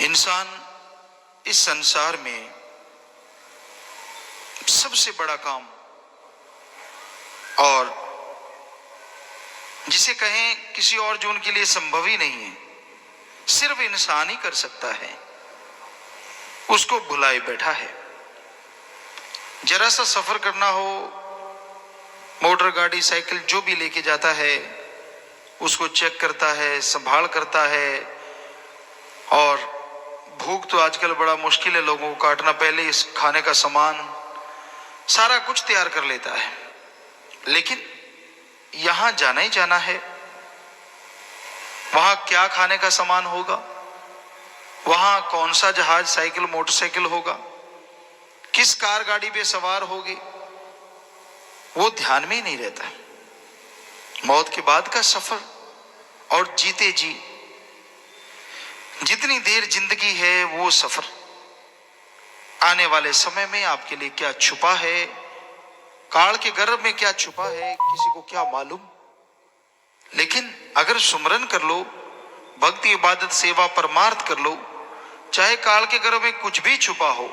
इंसान इस संसार में सबसे बड़ा काम और जिसे कहें किसी और जो उनके लिए संभव ही नहीं है, सिर्फ इंसान ही कर सकता है, उसको भुलाए बैठा है। जरा सा सफर करना हो, मोटर गाड़ी साइकिल जो भी लेके जाता है उसको चेक करता है, संभाल करता है। और भूख तो आजकल बड़ा मुश्किल है लोगों को काटना, पहले इस खाने का सामान सारा कुछ तैयार कर लेता है। लेकिन यहां जाना ही जाना है, वहां क्या खाने का सामान होगा, वहां कौन सा जहाज साइकिल मोटरसाइकिल होगा, किस कार गाड़ी पे सवार होगी, वो ध्यान में ही नहीं रहता। मौत के बाद का सफर और जीते जी जितनी देर जिंदगी है वो सफर, आने वाले समय में आपके लिए क्या छुपा है, काल के गर्भ में क्या छुपा है, किसी को क्या मालूम। लेकिन अगर सुमरन कर लो, भक्ति इबादत सेवा परमार्थ कर लो, चाहे काल के गर्भ में कुछ भी छुपा हो,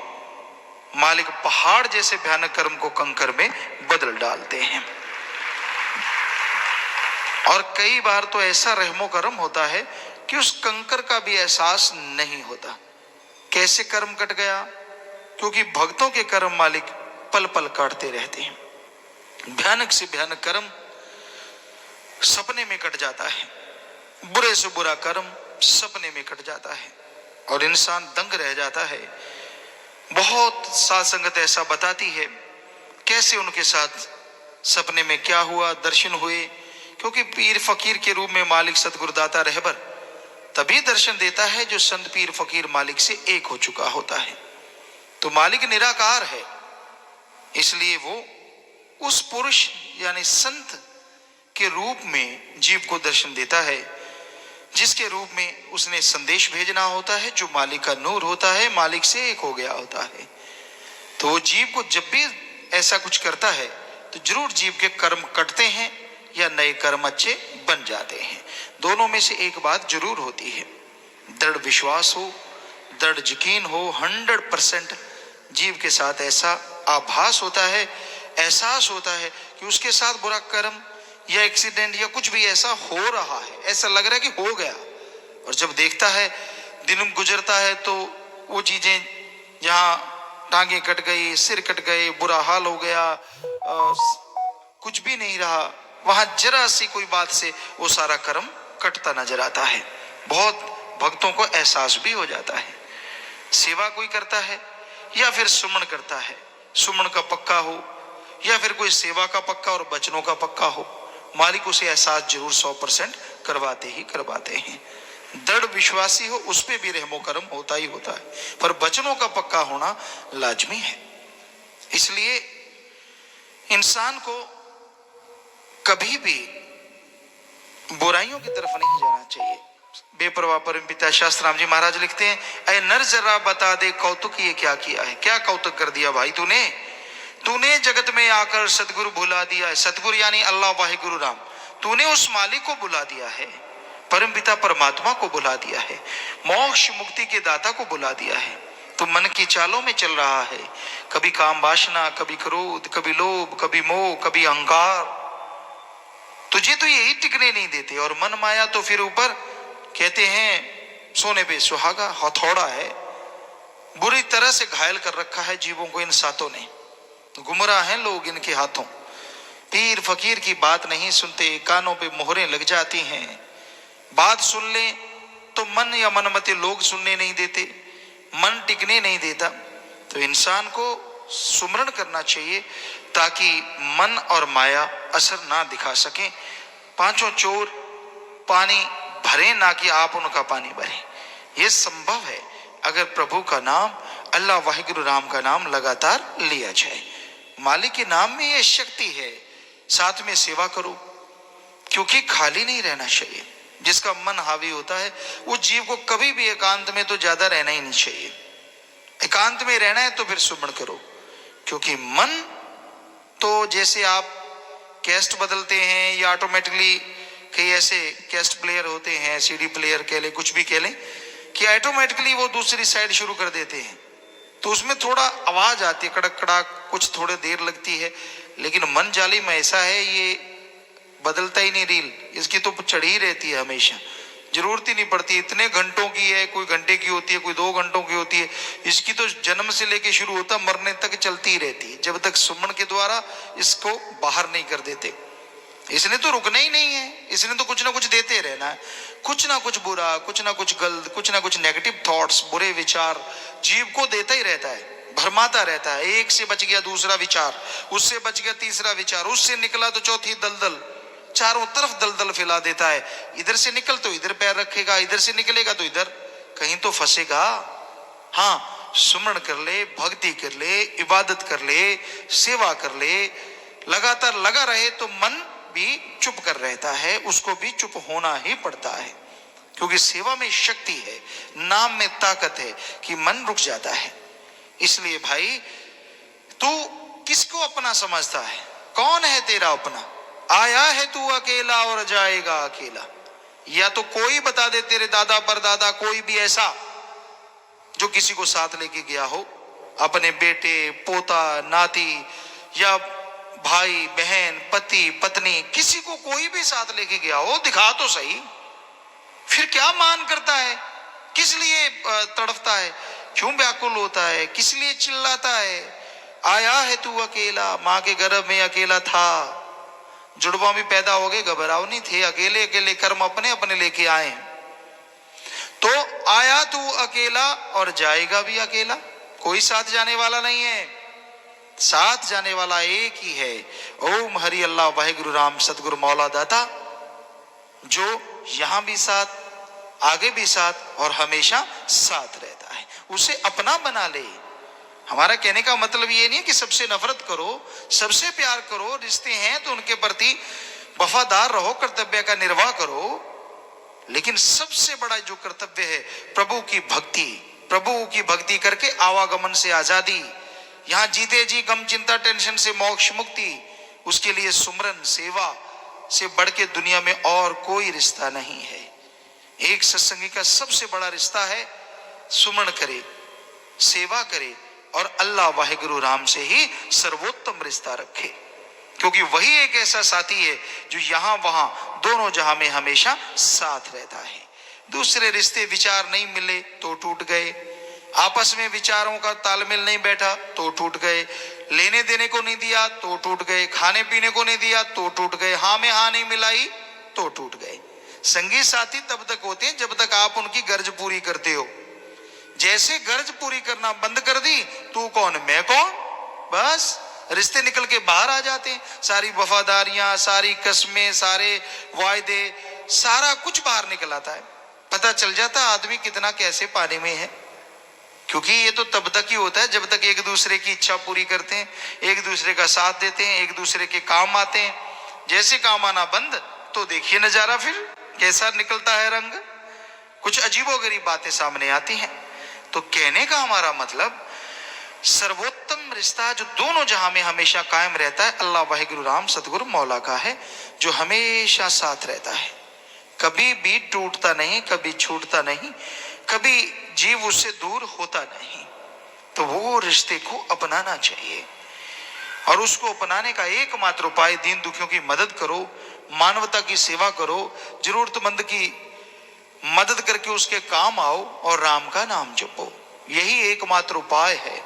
मालिक पहाड़ जैसे भयानक कर्म को कंकर में बदल डालते हैं। और कई बार तो ऐसा रहमो कर्म होता है कि उस कंकर का भी एहसास नहीं होता। कैसे कर्म कट गया? क्योंकि भक्तों के कर्म मालिक पल पल काटते रहते हैं। भयानक से भयानक कर्म सपने में कट जाता है, बुरे से बुरा कर्म सपने में कट जाता है और इंसान दंग रह जाता है। बहुत साध संगत ऐसा बताती है कैसे उनके साथ सपने में क्या हुआ, दर्शन हुए। क्योंकि पीर फकीर के रूप में मालिक सतगुरुदाता रहबर तभी दर्शन देता है जो संत पीर फकीर मालिक से एक हो चुका होता है। तो मालिक निराकार है, इसलिए वो उस पुरुष यानी संत के रूप में जीव को दर्शन देता है, जिसके रूप में उसने संदेश भेजना होता है, जो मालिक का नूर होता है, मालिक से एक हो गया होता है। तो वो जीव को जब भी ऐसा कुछ करता है तो जरूर जीव के कर्म कटते हैं या नए कर्म अच्छे बन जाते हैं। दोनों में से एक बात जरूर होती है, दृढ़ विश्वास हो, दृढ़ यकीन हो, 100% जीव के साथ ऐसा आभास होता है, एहसास होता है कि उसके साथ बुरा कर्म या एक्सीडेंट या कुछ भी ऐसा हो रहा है, ऐसा लग रहा है कि हो गया। और जब देखता है, दिन गुजरता है, तो वो चीजें जहां टांगे कट गई, सिर कट गए, बुरा हाल हो गया, कुछ भी नहीं रहा, वहां जरा सी कोई बात से वो सारा कर्म कटता नजर आता है। बहुत भक्तों को एहसास भी हो जाता है। सेवा कोई करता है या फिर सुमन करता है, सुमन का पक्का हो या फिर कोई सेवा का पक्का और बचनों का पक्का हो, मालिक उसे एहसास जरूर 100% करवाते ही करवाते हैं। दृढ़ विश्वासी हो, उस पे भी रहमो करम होता ही होता है, पर बचनों का पक्का होना लाजमी है। इसलिए इंसान को कभी भी बुराइयों की तरफ नहीं जाना चाहिए। बेपरवाह परमपिता शास्त्राम जी महाराज लिखते हैं, अरे नर जरा बता दे कौतुक ये क्या किया है, क्या कौतुक कर दिया भाई तूने, तूने जगत में आकर सतगुरु भुला दिया है। सतगुरु यानी अल्लाह वाहिगुरु राम, तूने उस मालिक को बुला दिया है, परमपिता परमात्मा को बुला दिया है, मोक्ष मुक्ति के दाता को बुला दिया है। तू मन की चालों में चल रहा है, कभी काम वासना, कभी क्रोध, कभी लोभ, कभी मोह, कभी अहंकार, तुझे तो यही टिकने नहीं देते। और मन माया तो फिर ऊपर कहते हैं सोने पे सुहागा, हथौड़ा है, बुरी तरह से घायल कर रखा है जीवों को इन सातों ने। गुमराह हैं लोग इनके हाथों, पीर फकीर की बात नहीं सुनते, कानों पे मोहरें लग जाती हैं, बात सुन ले तो मन या मनमते लोग सुनने नहीं देते, मन टिकने नहीं देता। तो इंसान को सुमरण करना चाहिए ताकि मन और माया असर ना दिखा सके। पांचों चोर पानी भरे ना कि आप उनका पानी भरें, यह संभव है अगर प्रभु का नाम, अल्लाह वाहिगुरु राम का नाम लगातार लिया जाए। मालिक के नाम में यह शक्ति है। साथ में सेवा करो, क्योंकि खाली नहीं रहना चाहिए। जिसका मन हावी होता है वो जीव को कभी भी एकांत में तो ज्यादा रहना ही नहीं चाहिए। एकांत में रहना है तो फिर सुमरण करो, क्योंकि मन तो जैसे आप कैस्ट बदलते हैं या ऑटोमेटिकली कई ऐसे कैस्ट प्लेयर होते हैं, सीडी प्लेयर कह लें, कुछ भी कह लें, कि कि ऑटोमेटिकली वो दूसरी साइड शुरू कर देते हैं। तो उसमें थोड़ा आवाज आती है, कड़क कड़ाक, कुछ थोड़े देर लगती है, लेकिन मन जालिम ऐसा है, ये बदलता ही नहीं रील, इसकी तो चढ़ी ही रहती है हमेशा, जरूरत ही नहीं पड़ती। इतने घंटों की है, कोई घंटे की होती है, कोई 2 घंटों की होती है, इसकी तो जन्म से लेके शुरू होता मरने तक चलती ही रहती है, जब तक सुमन के द्वारा इसको बाहर नहीं कर देते। इसने तो रुकना ही नहीं है, इसने तो कुछ ना कुछ देते रहना है, कुछ ना कुछ बुरा, कुछ ना कुछ गलत, कुछ ना कुछ नेगेटिव थॉट्स, बुरे विचार जीव को देता ही रहता है, भरमाता रहता है। एक से बच गया दूसरा विचार, उससे बच गया तीसरा विचार, उससे निकला तो चौथी दलदल, चारों तरफ दलदल फैला देता है। इधर से निकल तो इधर पैर रखेगा, इधर से निकलेगा तो इधर, कहीं तो फंसेगा। हाँ, सुमरण कर ले, भक्ति कर ले, इबादत कर ले, सेवा कर ले, लगातार लगा रहे तो मन भी चुप कर रहता है, उसको भी चुप होना ही पड़ता है, क्योंकि सेवा में शक्ति है, नाम में ताकत है कि मन रुक जाता है। इसलिए भाई, तू किसको अपना समझता है? कौन है तेरा अपना? आया है तू अकेला और जाएगा अकेला। या तो कोई बता दे, तेरे दादा परदादा कोई भी ऐसा जो किसी को साथ लेके गया हो, अपने बेटे, पोता, नाती या भाई बहन, पति पत्नी, किसी को कोई भी साथ लेके गया हो, दिखा तो सही। फिर क्या मान करता है? किस लिए तड़पता है? क्यों व्याकुल होता है? किस लिए चिल्लाता है? आया है तू अकेला, मां के गर्भ में अकेला था, जुड़वा भी पैदा हो गए, घबराओ नहीं थे, अकेले अकेले कर्म अपने अपने लेके आए। तो आया तू अकेला और जाएगा भी अकेला, कोई साथ जाने वाला नहीं है, साथ जाने वाला एक ही है। ओम हरि अल्लाह वाहिगुरु राम सतगुरु मौला दाता, जो यहां भी साथ, आगे भी साथ और हमेशा साथ रहता है, उसे अपना बना ले। हमारा कहने का मतलब ये नहीं है कि सबसे नफरत करो, सबसे प्यार करो, रिश्ते हैं तो उनके प्रति वफादार रहो, कर्तव्य का निर्वाह करो, लेकिन सबसे बड़ा जो कर्तव्य है प्रभु की भक्ति, प्रभु की भक्ति करके आवागमन से आजादी, यहां जीते जी गम चिंता टेंशन से मोक्ष मुक्ति, उसके लिए सुमरन सेवा से बढ़ के दुनिया में और कोई रिश्ता नहीं है। एक सत्संगी का सबसे बड़ा रिश्ता है सुमरण करे, सेवा करे और अल्लाह वाहिगुरु राम से ही सर्वोत्तम रिश्ता रखे, क्योंकि वही एक ऐसा साथी है जो यहां वहां दोनों जहां में हमेशा साथ रहता है। दूसरे रिश्ते विचार नहीं मिले तो टूट गए, आपस में विचारों का तालमेल नहीं बैठा तो टूट गए, लेने देने को नहीं दिया तो टूट गए, खाने पीने को नहीं दिया तो टूट गए, हाँ में हाँ नहीं मिलाई तो टूट गए। संगी साथी तब तक होते हैं जब तक आप उनकी गर्ज पूरी करते हो। जैसे गर्ज पूरी करना बंद कर दी, तू कौन मैं कौन, बस रिश्ते निकल के बाहर आ जाते हैं। सारी वफादारियां, सारी कस्में, सारे वायदे, सारा कुछ बाहर निकल आता है। पता चल जाता आदमी कितना कैसे पानी में है, क्योंकि ये तो तब तक ही होता है जब तक एक दूसरे की इच्छा पूरी करते हैं, एक दूसरे का साथ देते हैं, एक दूसरे के काम आते हैं। जैसे काम आना बंद तो देखिए नजारा फिर कैसा निकलता है रंग, कुछ अजीबोगरीब बातें सामने आती हैं। तो कहने का हमारा मतलब सर्वोत्तम रिश्ता जो दोनों जहां में हमेशा कायम रहता है अल्लाह वाहिगुरु राम सतगुरु मौला का है, जो हमेशा साथ रहता है, कभी भी टूटता नहीं, कभी छूटता नहीं, कभी जीव उससे दूर होता नहीं। तो वो रिश्ते को अपनाना चाहिए और उसको अपनाने का एकमात्र उपाय दीन दुखियों की मदद करो, मानवता की सेवा करो, जरूरतमंद की मदद करके उसके काम आओ और राम का नाम जपो। यही एकमात्र उपाय है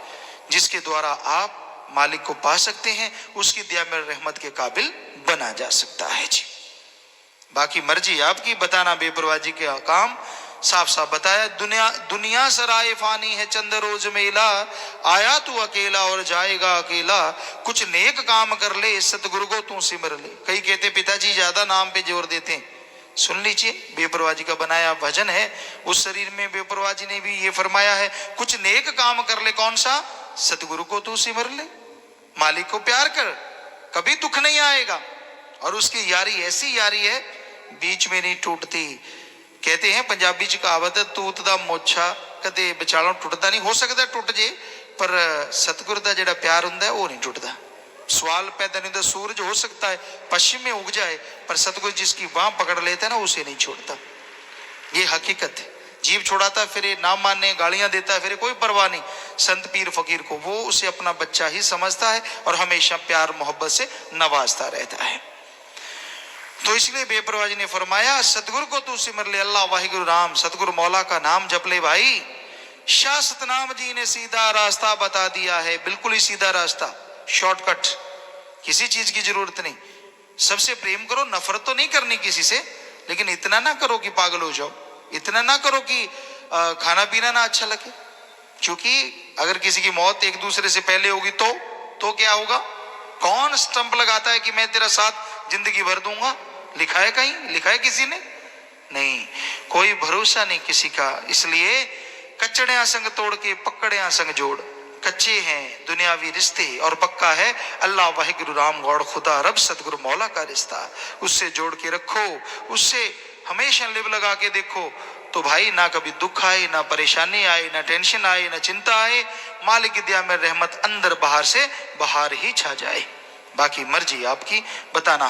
जिसके द्वारा आप मालिक को पा सकते हैं, उसकी दया में रहमत के काबिल बना जा सकता है। जी बाकी मर्जी आपकी, बताना बेपरवाही के काम साफ साफ बताया। दुनिया सराय फानी है, चंद रोज मेला, आया तू अकेला और जाएगा अकेला, कुछ नेक काम कर ले, सतगुरु को तू सिमर ले। कई कहते पिताजी ज्यादा नाम पे जोर देते हैं, सुन लीजिए, बेपरवाही का बनाया भजन है, उस शरीर में बेपरवाही ने भी ये फरमाया है, कुछ नेक काम कर ले। कौन सा? सतगुरु को तू सिमर ले, मालिक को प्यार कर, कभी दुख नहीं आएगा। और उसकी यारी ऐसी यारी है बीच में नहीं टूटती। कहते हैं पंजाबी च कहावत है, तूत दा मोछा कदे विचालों टुटदा नहीं, हो सकता टुट जे, पर सतगुरु दा जिहड़ा प्यार हुंदा है वो नहीं टुटदा। सवाल पैदा नहीं होता, सूरज हो सकता है पश्चिम में उग जाए, पर सतगुरु जिसकी बाह पकड़ लेता है ना, उसे नहीं छोड़ता। ये हकीकत है। जीभ छुड़ाता फिरे, नाम मानने गालियां देता फिरे, कोई परवाह नहीं। संत पीर फकीर को वो उसे अपना बच्चा ही समझता है और हमेशा प्यार मोहब्बत से नवाजता रहता है। तो इसलिए बेपरवाह जी ने फरमाया, सतगुरु को तू सिमर ले, अल्लाह वाहिगुरु राम, सतगुरु मौला का नाम जप ले भाई। शाह सतनाम जी ने सीधा रास्ता बता दिया है, बिल्कुल ही सीधा रास्ता, शॉर्टकट, किसी चीज की जरूरत नहीं। सबसे प्रेम करो, नफरत तो नहीं करनी किसी से, लेकिन इतना ना करो कि पागल हो जाओ, इतना ना करो कि खाना पीना ना अच्छा लगे। क्योंकि अगर किसी की मौत एक दूसरे से पहले होगी तो क्या होगा? कौन स्टंप लगाता है कि मैं तेरा साथ जिंदगी भर दूंगा? लिखा है कहीं? लिखा है किसी ने? नहीं, कोई भरोसा नहीं किसी का। इसलिए कच्चड़ियां संग तोड़ के पकड़ियां संग जोड़। कच्चे हैं दुनियावी रिश्ते और पक्का है अल्लाह वाहिगुरु राम गौड़ खुदा रब सतगुरु मौला का रिश्ता। उससे जोड़ के रखो, उससे हमेशा लिव लगा के देखो, तो भाई ना कभी दुख आए, ना परेशानी आए, ना टेंशन आए, ना चिंता आए। मालिक की दया में रहमत अंदर बाहर से बाहर ही छा जाए। बाकी मर्जी आपकी, बताना।